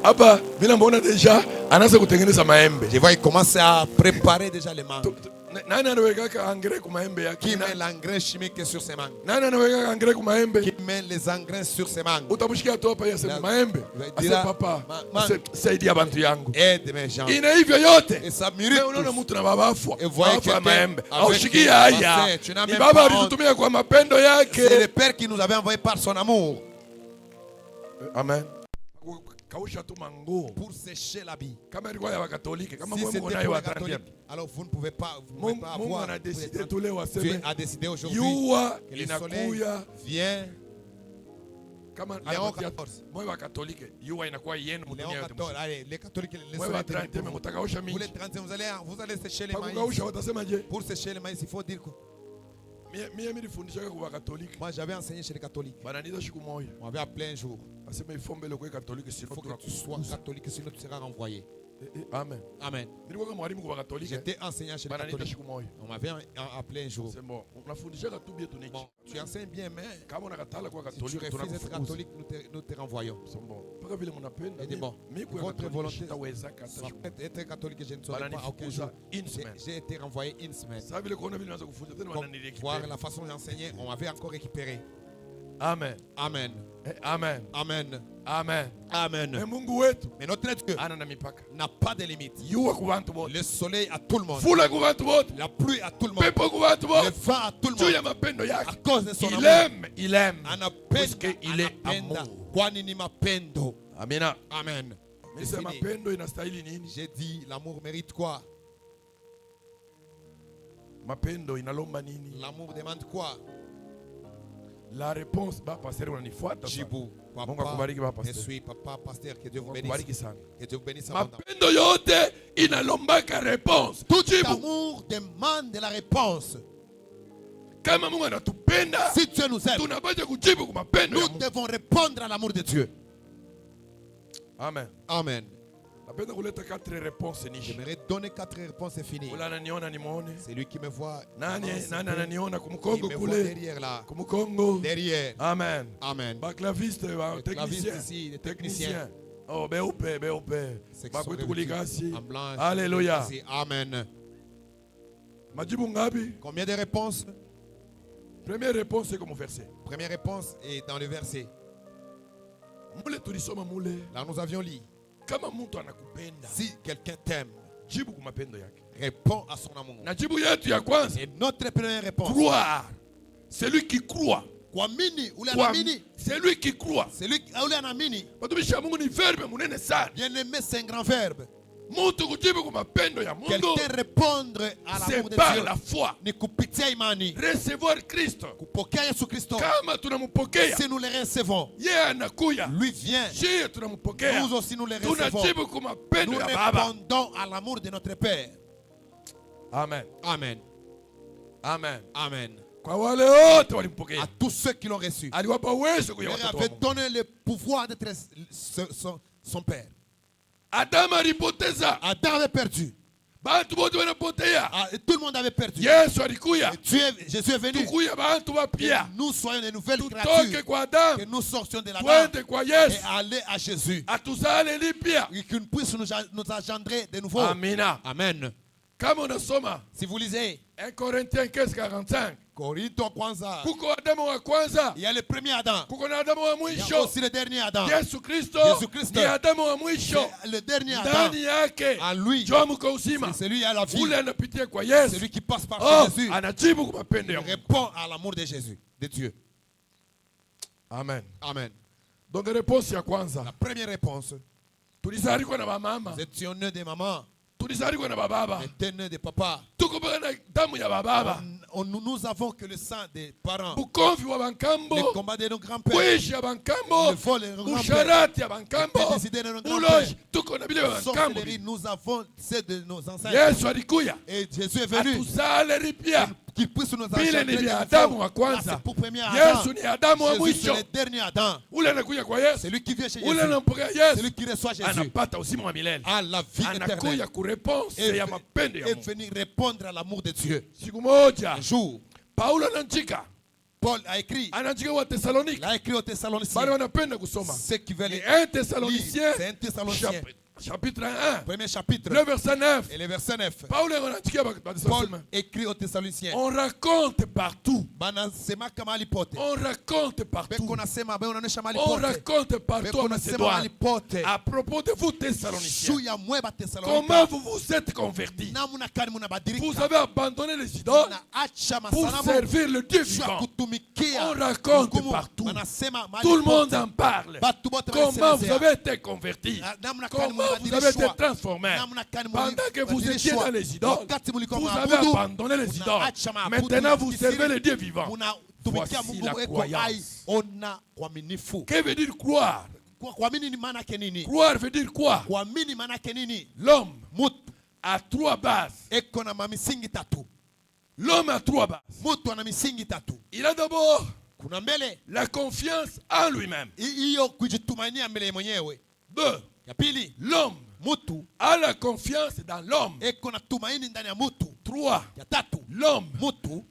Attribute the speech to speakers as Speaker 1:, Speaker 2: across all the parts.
Speaker 1: Hapa vile mbona deja anaanza kutengeneza maembe.
Speaker 2: Je vois il commence à préparer déjà les mangues.
Speaker 1: Nani anaweka engrais kwa maembe yake?
Speaker 2: Qui met l'engrais chimique sur ses mangues?
Speaker 1: Nani anaweka engrais kwa maembe?
Speaker 2: Qui met les engrais sur ses mangues?
Speaker 1: Utamshikia tu hapa yasema maembe. Asa papa, saidia bantu yangu.
Speaker 2: Aide mes gens.
Speaker 1: Ina hivyo yote.
Speaker 2: Et ça mérite.
Speaker 1: Unaona mtu na baba afwa.
Speaker 2: Et voyez que
Speaker 1: maembe. Aushikia haya. Ni baba alitutumia kwa mapendo yake.
Speaker 2: C'est le Père qui nous avait envoyé par son amour.
Speaker 1: Amen. Pour
Speaker 2: sécher l'habit.
Speaker 1: Si c'était pour les catholiques,
Speaker 2: alors vous ne pouvez pas,
Speaker 1: avoir.
Speaker 2: Dieu a décidé aujourd'hui que le soleil vient. Léon XIV. Les catholiques, vous les 30e, vous allez sécher les maïs. Pour sécher les maïs, il faut dire quoi? Moi j'avais enseigné chez les catholiques. On m'avait appelé un jour. Il faut que tu sois catholique, sinon tu seras renvoyé.
Speaker 1: Amen.
Speaker 2: Amen. J'étais enseignant chez les catholiques. On m'avait appelé un jour. Bon, tu enseignes bien, mais si tu refuses d'être catholique, nous te renvoyons. Il dit bon, votre volonté être catholique, je ne saurais pas à aucun jour. J'ai été renvoyé une semaine. Voir la façon d'enseigner, on m'avait encore récupéré.
Speaker 1: Amen.
Speaker 2: Amen.
Speaker 1: Amen.
Speaker 2: Amen.
Speaker 1: Amen.
Speaker 2: Amen. Mais notre Dieu n'a pas de limite. Le soleil à tout le monde. La pluie à tout le monde. Le vent à tout le monde. À cause de son amour.
Speaker 1: Il aime.
Speaker 2: Parce qu'il est amour.
Speaker 1: Amen.
Speaker 2: Amen. J'ai dit, l'amour mérite quoi? L'amour demande quoi?
Speaker 1: La réponse va passer on y fois.
Speaker 2: Jibu. Papa, je suis papa pasteur, que Dieu vous bénisse. Que Dieu vous bénisse
Speaker 1: abondamment. Réponse.
Speaker 2: Tout amour demande la réponse. Si Dieu nous aime, nous devons répondre à l'amour de Dieu.
Speaker 1: Amen.
Speaker 2: Amen.
Speaker 1: J'aimerais
Speaker 2: donner 4 réponses et finir. C'est lui qui me voit. Il me voit derrière là. Derrière.
Speaker 1: Amen.
Speaker 2: Amen.
Speaker 1: Claviste,
Speaker 2: technicien ici, les techniciens.
Speaker 1: Oh, BOP.
Speaker 2: En blanche.
Speaker 1: Alléluia.
Speaker 2: Amen. Combien de réponses?
Speaker 1: Première réponse, c'est comme verset.
Speaker 2: Première réponse est dans le verset. Là, nous avions lu. Si quelqu'un t'aime, réponds à son amour. Et notre première réponse.
Speaker 1: Croire. C'est lui qui croit.
Speaker 2: C'est lui qui croit. C'est lui qui croit. Bien-aimé, c'est un grand verbe. Quelqu'un répondre à l'amour de
Speaker 1: par
Speaker 2: Dieu.
Speaker 1: la foi. Recevoir Christ.
Speaker 2: Si nous le recevons, lui vient. Nous aussi nous le recevons. Nous répondons à l'amour de notre Père.
Speaker 1: Amen.
Speaker 2: Amen.
Speaker 1: Amen.
Speaker 2: Amen.
Speaker 1: À
Speaker 2: tous ceux qui l'ont reçu, il leur avait donné le pouvoir d'être son Père. Adam avait perdu. Tout le monde avait perdu. Jésus est venu. Que nous soyons des nouvelles créatures. Que nous sortions de la terre et aller à Jésus. Et qu'il puisse nous engendrer de nouveau. Amen. Si vous lisez
Speaker 1: 1 Corinthiens 15:45.
Speaker 2: Korinto kwanza. Il y a le premier Adam. Il y a aussi le dernier Adam.
Speaker 1: Jésus Christ.
Speaker 2: Le dernier Adam. En lui. C'est lui qui a la vie. C'est lui qui passe par Jésus. Il répond à l'amour de Jésus, de Dieu.
Speaker 1: Amen.
Speaker 2: Amen.
Speaker 1: Donc réponse ya kwanza.
Speaker 2: La première réponse. Nous étions nés de maman. Était né de papa. Nous avons que le sang des parents. Le combat de nos grands-pères. Le vol de nos grands-pères. Nous avons ceux de nos ancêtres. Et Jésus est venu. Qu'il puisse nous engendrer. C'est pour premier Adam. Jésus c'est le dernier Adam. C'est lui qui vient chez Jésus. C'est lui qui reçoit Jésus. À la vie éternelle. Et venir répondre à l'amour de Dieu. Un jour, Paul a écrit.
Speaker 1: Anaandika wa Thessalonique.
Speaker 2: Il a écrit aux Thessaloniciens.
Speaker 1: Bali wanapenda kusoma.
Speaker 2: Ceux qui veulent
Speaker 1: Et un Thessalonicien.
Speaker 2: c'est un Thessalonicien.
Speaker 1: Chapitre 1.
Speaker 2: Premier chapitre.
Speaker 1: Le verset 9.
Speaker 2: Et le verset 9.
Speaker 1: Paul
Speaker 2: écrit aux Thessaloniciens.
Speaker 1: On raconte partout.
Speaker 2: On
Speaker 1: raconte partout.
Speaker 2: On
Speaker 1: raconte partout en Macédoine. À propos de vous Thessaloniciens. Comment vous vous êtes convertis? Vous avez abandonné les idoles pour servir le Dieu vivant. On raconte partout. Tout le monde en parle. Comment vous avez été convertis? Comment vous avez été transformés? Pendant que vous étiez dans les idoles, vous avez abandonné les idoles. Maintenant, vous servez le Dieu vivant. Voici la croyance. Que veut dire croire? Croire veut dire quoi? L'homme a trois bases. L'homme a trois bases. Il a d'abord la confiance en lui-même. Deux, l'homme a la confiance dans l'homme. Trois, l'homme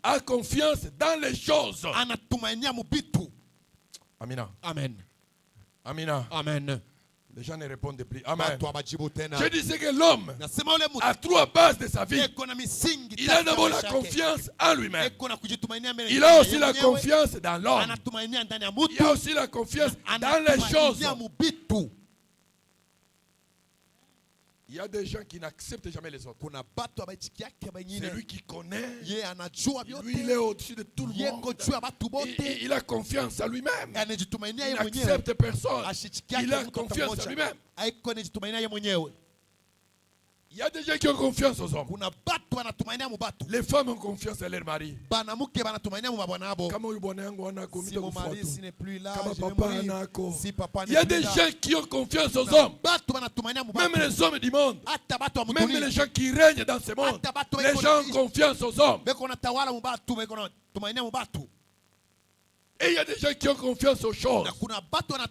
Speaker 1: a confiance dans les choses. Amina.
Speaker 2: Amen.
Speaker 1: Amina.
Speaker 2: Amen.
Speaker 1: Les gens ne répondent plus. Amen. Je disais que l'homme a trois bases de sa vie. Il a d'abord la confiance en lui-même. Il a aussi la confiance dans l'homme. Il a aussi la confiance dans les choses. Il y a des gens qui n'acceptent jamais les autres. C'est lui qui connaît. Lui, il est au-dessus de tout le monde. Il a confiance en lui-même. Il n'accepte personne. Il a confiance en lui-même. Il y a des gens qui ont confiance aux hommes. Les femmes ont confiance à leur mari.
Speaker 2: Si mon mari n'est plus là,
Speaker 1: il y a des gens qui ont confiance aux hommes. Même les hommes du monde. Même les gens qui règnent dans ce monde. Les gens ont confiance aux hommes. Et il y a des gens qui ont confiance aux choses.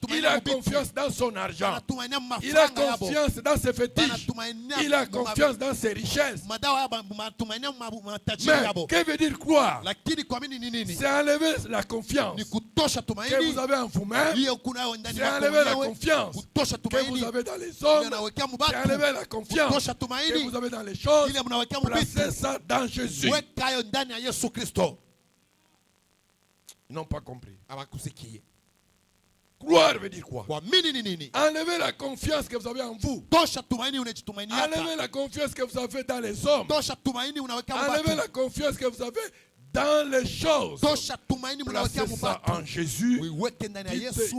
Speaker 1: Il a confiance dans son argent. Il a confiance dans ses fétiches. Il a confiance dans ses richesses. Mais que veut dire croire? C'est enlever la confiance que vous avez en vous-même. C'est enlever la confiance que vous avez dans les hommes. C'est enlever la confiance que vous avez dans les choses. Placez ça dans Jésus. Ils n'ont pas compris. Croire veut dire quoi? Enlevez la confiance que vous avez en vous. Enlevez la confiance que vous avez dans les hommes. Enlevez la confiance que vous avez dans les choses. Placez ça en Jésus.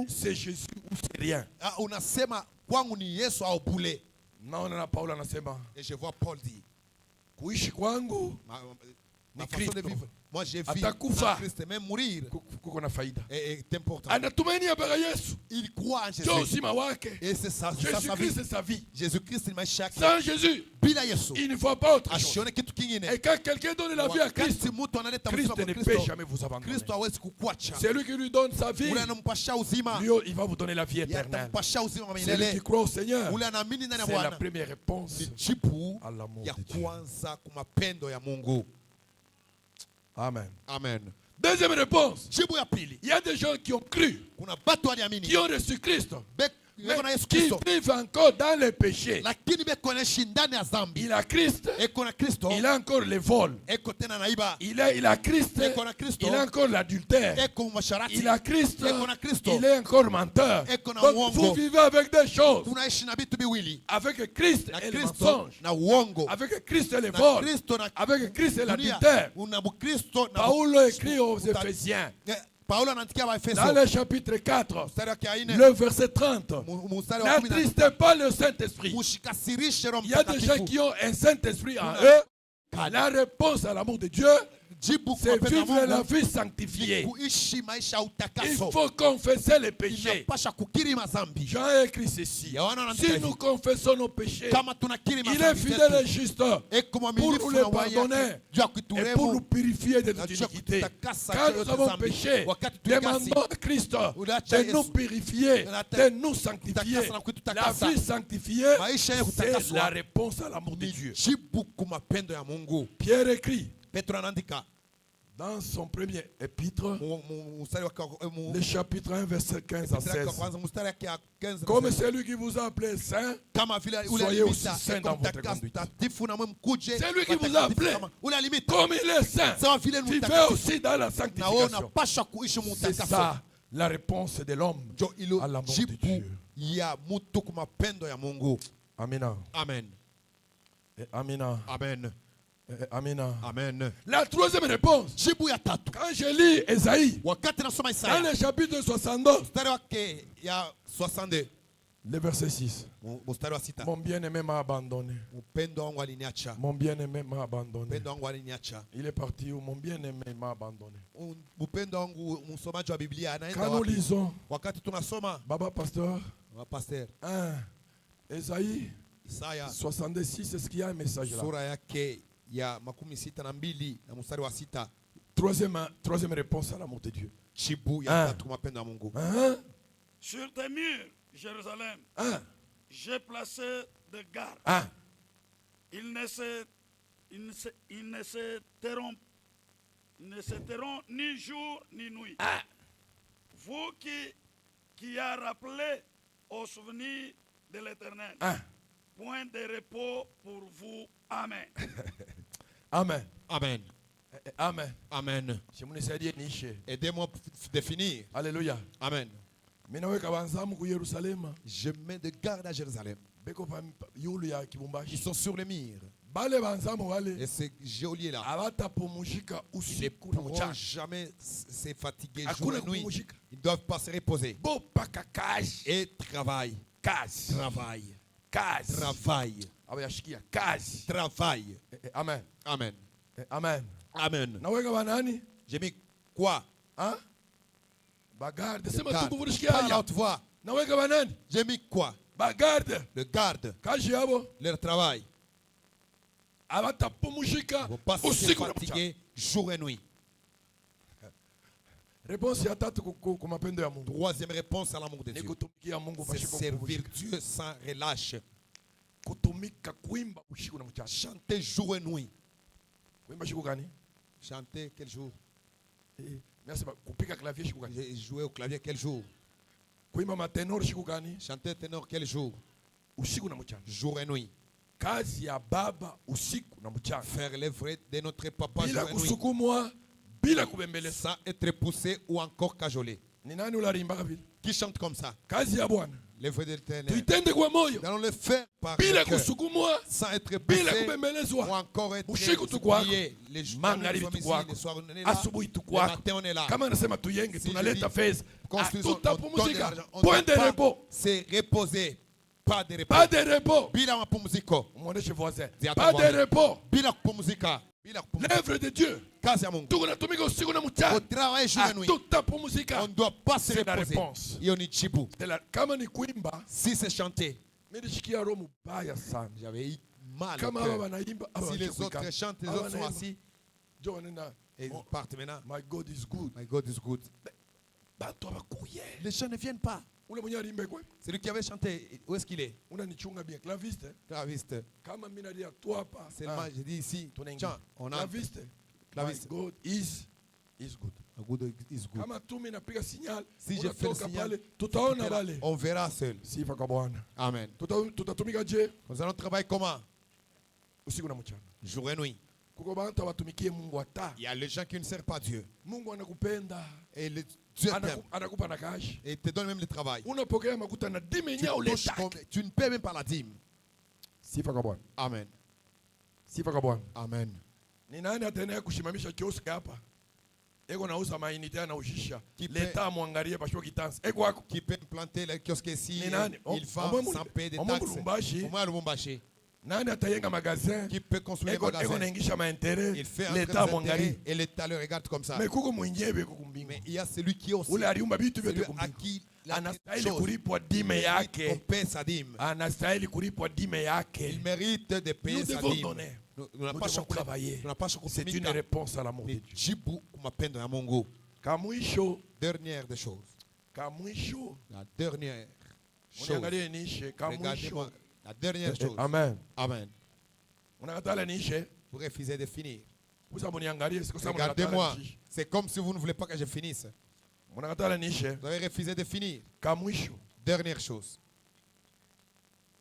Speaker 1: C'est Jésus ou c'est rien. Non, on a Paul anasema.
Speaker 2: Et je vois Paul dire.
Speaker 1: Kuishi kwangu
Speaker 2: ni Kristo. Moi j'ai vu Christ même mourir. C'est important. Il croit en Jésus. Et c'est ça,
Speaker 1: Jésus-Christ c'est sa vie.
Speaker 2: Jésus-Christ il m'a chaque.
Speaker 1: Sans Jésus, il ne faut pas autre chose. Et quand quelqu'un donne la vie à Christ, Christ ne peut jamais vous abandonner. C'est lui qui lui donne sa vie. Lui, il va vous donner la vie éternelle. C'est lui qui croit au Seigneur. C'est la première réponse à l'amour de Dieu. Amen.
Speaker 2: Amen.
Speaker 1: Deuxième réponse. Il y a des gens qui ont cru, qui ont reçu Christ, mais qui vivent encore dans les péchés. Il a Christ, il a encore les vols. Il a Christ, il a encore l'adultère. Il a Christ, il est encore menteur. Donc vous vivez avec des choses. Avec Christ et le mensonge. Avec Christ et les vols. Avec Christ et l'adultère. Paul écrit aux Éphésiens. Dans le chapitre 4, le verset 30, n'attristez pas le Saint-Esprit. Il y a des gens qui ont un Saint-Esprit en eux. La réponse à l'amour de Dieu, c'est vivre la vie sanctifiée. Il faut confesser les péchés. Jean a écrit ceci. Si nous confessons nos péchés, il est fidèle et juste pour nous les pardonner et pour nous purifier de toute iniquité. Quand nous avons péché, demandons à Christ de nous purifier, de nous sanctifier. La vie sanctifiée, c'est la réponse à l'amour de Dieu. Pierre écrit Dans son premier épître, le chapitre 1, verset 15 à 16. Comme c'est lui qui vous a appelé saint, soyez aussi saint dans votre conduite. C'est lui qui vous a appelé. Comme il est saint, vivez aussi dans la sanctification. C'est ça la réponse de l'homme à l'amour de Dieu. Amen.
Speaker 2: Amen.
Speaker 1: Amen.
Speaker 2: Amen.
Speaker 1: Amen.
Speaker 2: Amen.
Speaker 1: La troisième réponse, quand je lis Esaïe, dans le chapitre 62, le verset 6, mon bien-aimé m'a abandonné. Mon bien-aimé m'a abandonné. Il est parti où mon bien-aimé m'a abandonné. Quand nous lisons, Baba Pasteur, 1, Esaïe 66, est-ce qu'il y a un message là? Troisième réponse à l'amour de Dieu.
Speaker 3: Sur tes murs, Jérusalem, j'ai placé des gardes. Ils ne se tairont ni jour ni nuit. Vous qui a rappelé au souvenir de l'Éternel. Point de repos pour vous. Amen.
Speaker 1: Amen.
Speaker 2: Amen.
Speaker 1: Amen.
Speaker 2: Amen.
Speaker 1: Aidez-moi
Speaker 2: à définir.
Speaker 1: Alléluia.
Speaker 2: Amen. Je mets des gardes à Jérusalem. Ils sont sur les murs. Et ces geôliers-là, ils ne pourront jamais se fatiguer jour et nuit. Ils ne doivent pas se reposer. Et travail. Travail. Travail. Travail.
Speaker 1: Amen.
Speaker 2: Amen.
Speaker 1: Amen.
Speaker 2: Amen. J'ai mis quoi?
Speaker 1: Bagarde.
Speaker 2: Parle à haute voix. J'ai mis quoi?
Speaker 1: Bagarde.
Speaker 2: Le garde. Leur travail. Ils ne vont pas se fatiguer jour et nuit. Troisième réponse à l'amour de Dieu. C'est servir Dieu sans relâche. Chanter jour et nuit. Chanter quel jour? J'ai joué au clavier quel jour? Chanter ténor quel jour? Jour et nuit. Faire l'œuvre de notre papa jour et nuit. Sans être poussé ou encore cajolé. Qui chante comme ça? L'œuvre de l'Éternel. Nous allons le faire par le cœur, sans être poussé ou encore être oublié. Les soirs, le matin on est là. Construisons, point de repos. C'est reposer. Pas de repos.
Speaker 1: Pas de repos.
Speaker 2: Pas de repos.
Speaker 1: L'œuvre de Dieu.
Speaker 2: Au travail jour et nuit. On ne doit pas se reposer. Si c'est chanté, j'avais eu mal au cœur. Si les autres chantent, les autres sont assis et ils partent maintenant.
Speaker 1: My God is good.
Speaker 2: My God is good. Les gens ne viennent pas. C'est lui qui avait chanté. Où est-ce qu'il est?
Speaker 1: Claviste.
Speaker 2: Seulement, j'ai dit ici. Tiens, on a
Speaker 1: claviste.
Speaker 2: Claviste.
Speaker 1: God is good.
Speaker 2: God is good. Si
Speaker 1: Si
Speaker 2: je fais le signal, on verra seul. Amen. Nous allons travailler comment? Jour et nuit. Il y a les gens qui ne servent pas Dieu. Et le Dieu t'aime. Et te donne même le travail. Tu ne paies même pas la dîme. Amen. Amen. Qui peut planter les kiosques ici? Il vend sans payer des taxes. Au moins le Lubumbashi. Qui peut construire un magasin? Il fait un intérêt et l'État le regarde comme ça. Mais il y a celui qui est aussi. Celui à qui on paie sa dîme. Il mérite de payer sa dîme. Nous n'avons pas travaillé.
Speaker 1: C'est une réponse à l'amour de Dieu.
Speaker 2: Dernière des choses. La dernière chose. Regardez-moi. La dernière chose.
Speaker 1: Amen.
Speaker 2: Amen. Vous refusez de finir. Regardez-moi. C'est comme si vous ne voulez pas que je finisse. Vous avez refusé de finir. Dernière chose.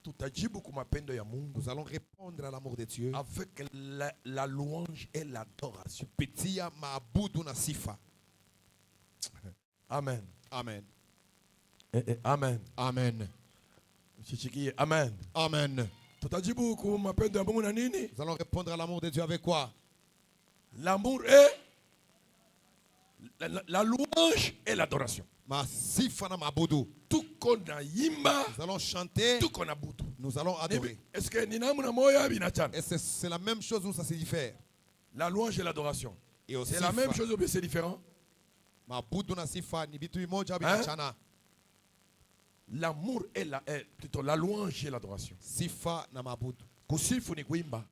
Speaker 2: Nous allons répondre à l'amour de Dieu
Speaker 1: avec la louange et l'adoration. Amen.
Speaker 2: Amen.
Speaker 1: Amen.
Speaker 2: Amen.
Speaker 1: Amen.
Speaker 2: Amen. Nous allons répondre à l'amour de Dieu avec quoi?
Speaker 1: L'amour est la louange et l'adoration.
Speaker 2: Tout qu'on a yimba, nous allons chanter,
Speaker 1: tout qu'on a boutou,
Speaker 2: nous allons adorer.
Speaker 1: Est-ce que
Speaker 2: c'est la même chose ou ça se diffère?
Speaker 1: La louange et l'adoration. C'est la même chose ou bien c'est différent?
Speaker 2: Hein?
Speaker 1: L'amour est plutôt la louange et l'adoration.
Speaker 2: Sifa na mabudu.
Speaker 1: Kusifu ni kuimba.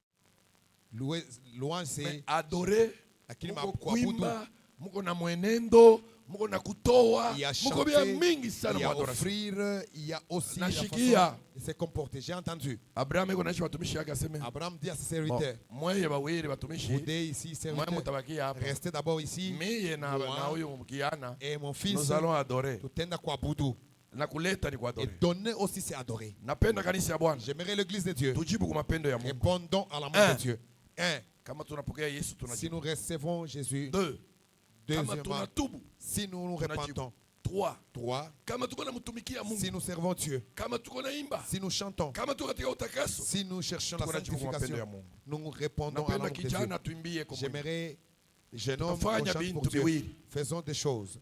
Speaker 2: Louange c'est
Speaker 1: adorer.
Speaker 2: Lakini
Speaker 1: kuimba, muko na mwenendo, muko na kutoa, muko bia mingi sana
Speaker 2: kwa adoration. Il y a aussi la façon de se comporter. J'ai entendu.
Speaker 1: Abraham eko naishi watumishi yake aseme.
Speaker 2: Abraham dit à ses serviteurs.
Speaker 1: Mwe bawiri watumishi.
Speaker 2: Vous ici serviteurs.
Speaker 1: Mwe mutabaki hapa.
Speaker 2: Restez d'abord ici.
Speaker 1: Mie na huyo mkiana.
Speaker 2: Et mon fils.
Speaker 1: Nous allons adorer.
Speaker 2: Tutenda kwa budu.
Speaker 1: Na kuleta ni kuadorer.
Speaker 2: Et donner aussi c'est adorer.
Speaker 1: Napenda kanisa ya Bwana.
Speaker 2: J'aimerais l'église de Dieu.
Speaker 1: Tujibu kwa mapendo ya Mungu.
Speaker 2: Répondons à l'amour de Dieu. 1.
Speaker 1: Kama tunapokea Yesu tunajibu.
Speaker 2: Si nous recevons Jésus.
Speaker 1: 2.
Speaker 2: Deuxièmement, si nous nous répandons.
Speaker 1: 3.
Speaker 2: Si nous servons Dieu. Si nous chantons. Si nous cherchons la sanctification. Nous répondons à l'amour de Dieu. J'aimerais, jeune homme, qu'on chante pour Dieu. Faisons des choses.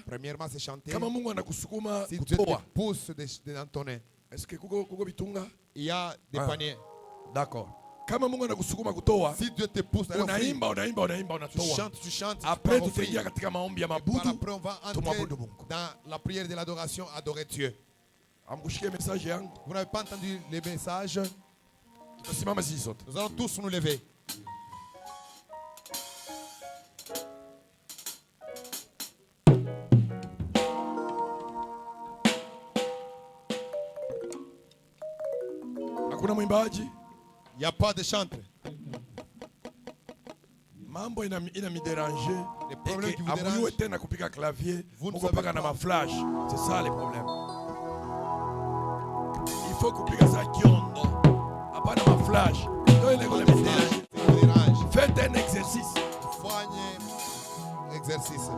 Speaker 2: Premièrement, c'est chanter. Si Dieu te pousse d'entonner. Il y a des paniers.
Speaker 1: D'accord. Kama Mungu anakusukuma kutoa,
Speaker 2: si Dieu te pousse à
Speaker 1: unaimba
Speaker 2: unatoa. Tu chantes.
Speaker 1: Après tutaingia katika maombi ya mabudu.
Speaker 2: Après on va entrer dans la prière de l'adoration, adorer Dieu.
Speaker 1: Amkushikie message yangu.
Speaker 2: Vous n'avez pas entendu les messages?
Speaker 1: Tutasimama sisi sote.
Speaker 2: Nous allons tous nous lever.
Speaker 1: Hakuna mwimbaji?
Speaker 2: Il n'y a pas de chantre.
Speaker 1: Mambo ina me déranger.
Speaker 2: Les problèmes qui vous dérangent.
Speaker 1: Amuiwe tena kupika clavier. Muko paka na ma flash. C'est ça le problème. Il faut kupika sa kiondo. Hapana ma flash. Ndio ile kule me dérange. Faites un exercice.
Speaker 2: Fanye exercice.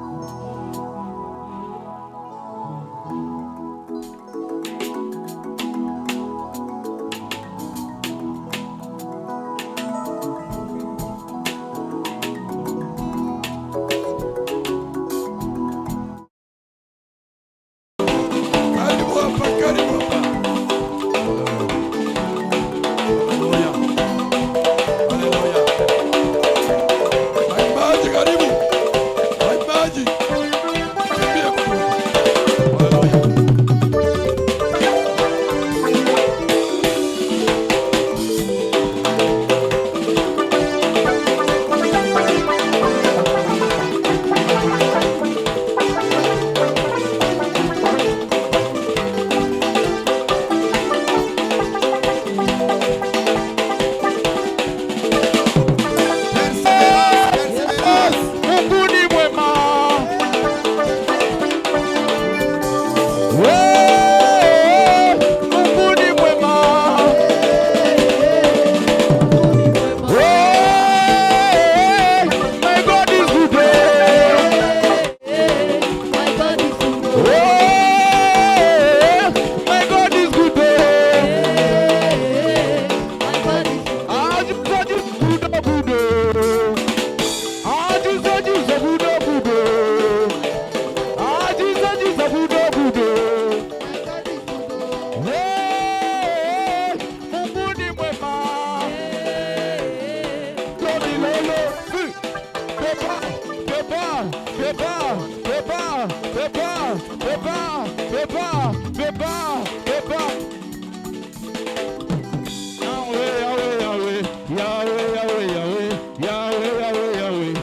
Speaker 4: Yahweh, Yahweh, Yahweh, Yahweh, Yahweh, Yahweh, Yahweh,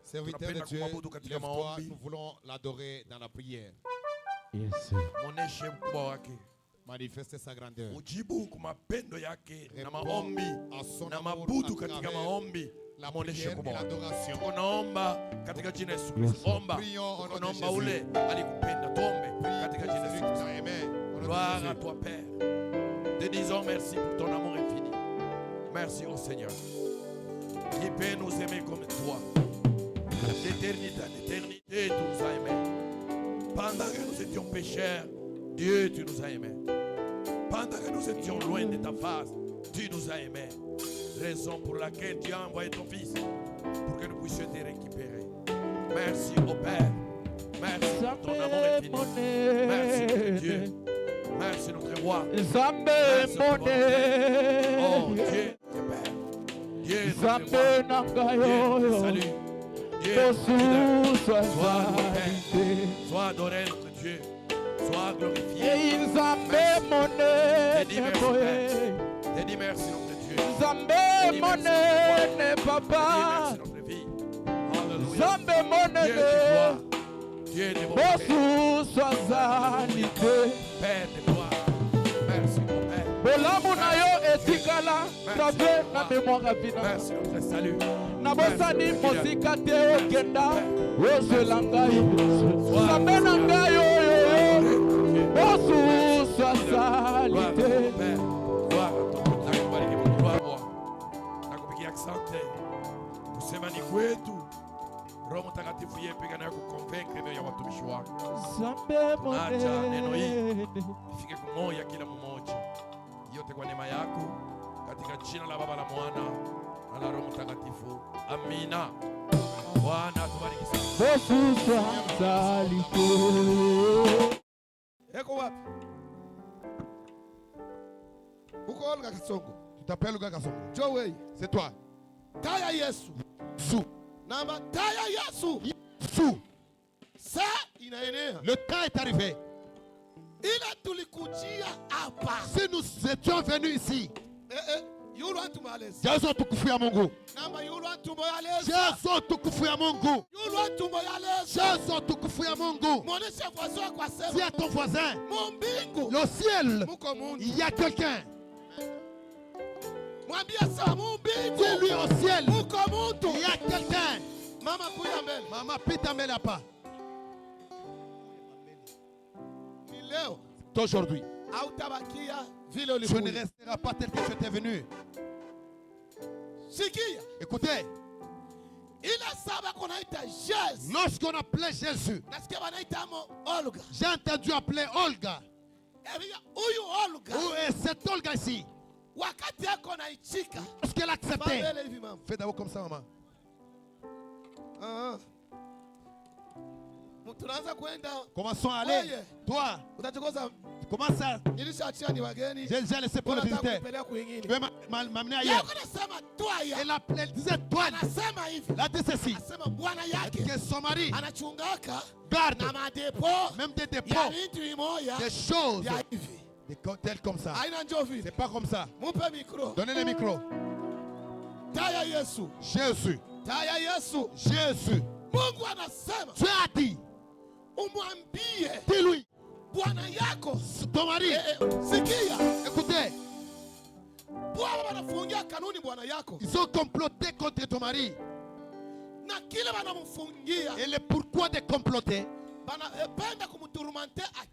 Speaker 2: Serviteur de Dieu, nous voulons l'adorer dans la prière. Manifester sa grandeur. La prière et l'adoration.
Speaker 1: Gloire à toi, Père. Te disons merci pour ton amour infini. Merci au Seigneur. Qui peut nous aimer comme toi. D'éternité à l'éternité, tu nous as aimés. Pendant que nous étions pécheurs, Dieu, tu nous as aimés. Pendant que nous étions loin de ta face, tu nous as aimés. Raison pour laquelle tu as envoyé ton Fils pour que nous puissions te récupérer. Merci au Père. Merci pour ton amour infini. Merci notre Dieu. Merci notre roi. Merci notre Père. Oh Dieu, Père. Dieu, notre roi. Dieu, salut. Dieu, sois Père. Sois adoré notre Dieu. Sois glorifié. Merci. Te dis merci, Père. Te dis merci notre Dieu.
Speaker 4: Zambé monene papa, Zambé monene, Bosu soazalité,
Speaker 1: Père de gloire, merci mon Père.
Speaker 4: Bolamu na yo etikala, travé na mémoire vina.
Speaker 1: Merci notre salut.
Speaker 4: Na bosani mosika te okenda, ozelanga yo, Zambé nanga yo, Bosu soazalité.
Speaker 1: Asante kusemani kwetu Roho Mtakatifu yeye pekee ndiye kuconvaincre mioyo ya watumishi wako. Acha neno hili ifike kumoya kila mmoja, yote kwa neema yako, katika jina la Baba, la Mwana na la Roho Mtakatifu. Amina. Bwana tubariki sana.
Speaker 2: Eko wapi? Uko Olga Kasongo. Tu t'appelles Olga Kasongo. Joey, c'est toi. Taya Yesu. Yesu. Namba Taya Yesu. Yesu. Ça inaenea. Le temps est arrivé. Ila tulikujia hapa. Si nous étions venus ici. Yulu antumalezi. Yesu tukufu ya Mungu. Namba yulu antumalezi. Yesu tukufu ya Mungu. Yulu antumalezi. Yesu tukufu ya Mungu. Monesha voisin kwa sema. Dis à ton voisin. Mbingu. Le ciel. Il y a quelqu'un. Dis-lui au ciel. Il y a quelqu'un. Maman, pita mbele pas. Aujourd'hui, je ne resterai pas tel que je t'ai venu. Écoutez. Lorsqu'on appelait Jésus, j'ai entendu appeler Olga. Où est cette Olga ici? Est-ce qu'elle acceptait? Fais d'abord comme ça, maman. Commençons à aller. Toi, commence à. J'ai déjà laissé pour le visiter. Tu veux m'amener ailleurs? Elle disait toi. Elle a dit ceci. Que son mari garde même des dépôts, des choses telles comme ça. C'est pas comme ça. Donnez le micro. Jésus. Jésus. Tu as dit. Dis-lui. Ton mari. Écoutez. Ils ont comploté contre ton mari. Et le pourquoi de comploter?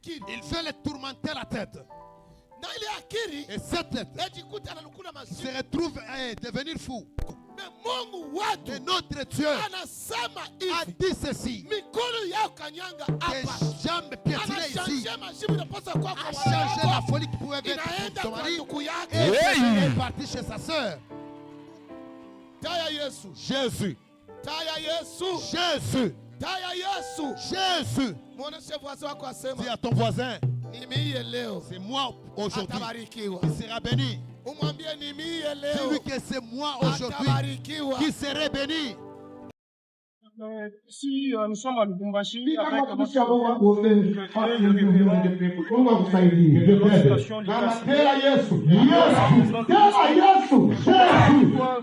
Speaker 2: Il veut le tourmenter la tête. Et cette tête se retrouve à devenir fou. Mais notre Dieu a dit ceci. Tes jambes piétinées ici a changé la folie qui pouvait être pour ton mari. Et il est parti chez sa soeur. Jésus. Jésus. Jésus. Dis à ton voisin, c'est moi aujourd'hui qui sera béni. Dis-lui que c'est moi aujourd'hui qui serai béni.
Speaker 5: Si nous sommes à Lubumbashi, avec
Speaker 6: notre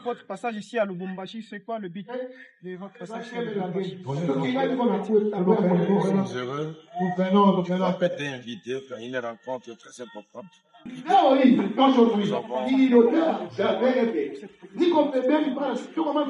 Speaker 6: votre passage ici à Lubumbashi, c'est quoi le but de votre passage ici à Lubumbashi?
Speaker 7: Nous sommes heureux. Nous venons être invités à une rencontre très importante. Nous avons